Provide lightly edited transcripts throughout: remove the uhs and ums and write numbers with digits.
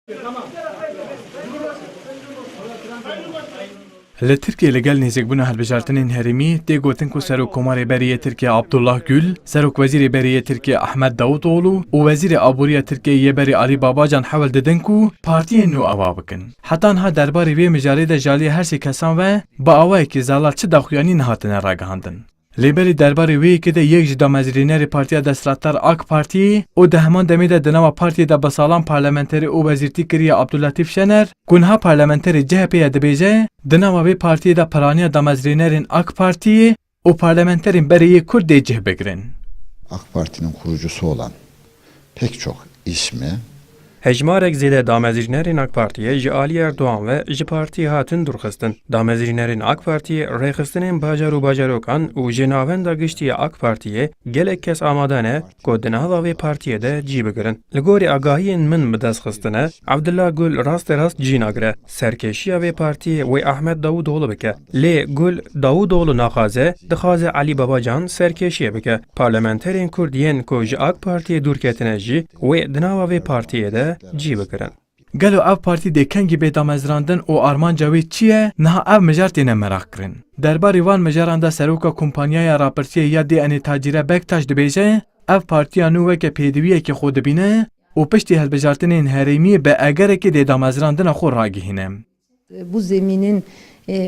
li Tirkiye li gel nêzîkbûna hilbijartinên herêmî tê gotin ku Serokkomarê Beriyê Tirkiye Abdullah Gül, Serokwezîrê Beriyê Tirkiye Ahmed Davutoğlu û Wezîrê Aboriya Tirkiyeyê Berî Alî Babacan hewil didin ku partiyên nû ava bikin. Heta niha derbarê vê mijarê de jaliyê her sê kesan ve bi awayekî zelal çi daxuyanî nehatine ragihandin. Lêberî derbarê wê yekê de yek ji damezrînerê Partiya Desthilatdar AK Partiyê û di heman demê de di nava partiyê de bisalan parlamenterê û wezîrtî kiriye Abdulletîf Şener, ku niha parlamenterê CHP'ye dibêje, di nava vê partiyê de peraniya damezrînerên AK Partiyê û parlamenterên Beriyê Kurdê cih bigirin. AK Parti'nin kurucusu olan pek çok ismi Hejmarek zêde damezînerên AK Partiye ji Alî Erdoğan ve ji partiyê hatin durxistin. Damezînerên AK Partiye rêxistinên bajar û bajarokan û ji navenda giştî AK Partiye gelek kes amade ne ku di nava vê partiyê de cî bigirin. Li gorî agahiyên min bi dest xistine, Abdullah Gül rastêrast cî nagire. Serkêşiya vê partiyê wê Ahmed Davutoğlu bike. Lê Gül Davutoğlu naxwaze, dixwaze Alî Babacan serkêşiyê bike. Parlamenterên Kurd yên ku ji AK Partiyê dûrketine jî wê di nava vê partiyê de cî bikirin. Gelo ev partî dê kengî bêdamezrandin û armanca wê çi ye, niha ev mijar têne merak kirin. Derbarê van mijaran de Seroka Kompanyaya Rapirtiyê ya DNA Tacîre Bektaş dibêje, ev partiya nû weke pêdiviyekê xwe dibîne û piştî hilbijartinên herêmî bi egerekê dêdamezrandina xwe ragihîne. Bu zeminin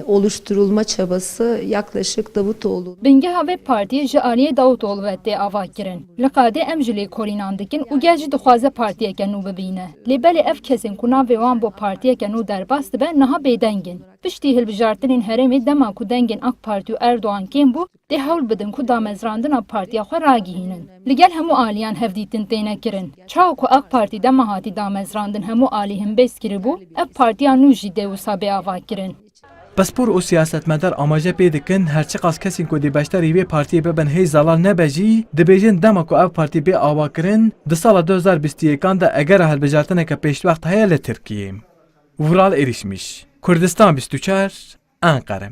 oluşturulma çabası yaklaşık Davutoğlu. Bingeha ve partiye ji Aliyê Davutoğlu ve tê ava kirin. Li qadê em ji lê korînan dikin û gel jî dixwaze partiyeke nû bibîne. Lê belê ev kesên ku navê wan bo partiyeke nû derbas dibe niha bêdengin. Piştî hilbijartinên herêmê dema ku dengên AK Parti û Erdoğan kêm bû, tê hewl bidin ku damezrandina partiya xwe ragihînin. Li gel hemû aliyan hevdîtin têne kirin. Çawa ku AK Parti dema hatî damezrandin hemû alî himbêz kiribû, ev partiya nû jî dê wisa bê ava kirin. Pispor û siyasetmedar amaje pê dikin herçi qas kesên ku dê beşdarî vê partiyê bibin hêj zelal nebe jî, dibêjin dema ku ev partî bê avakirin, di sala 2021 de egera hilbijartineke pêşwext heye li Tirkiyê. Vural êrişmiş. Kurdistan 24, Ankara.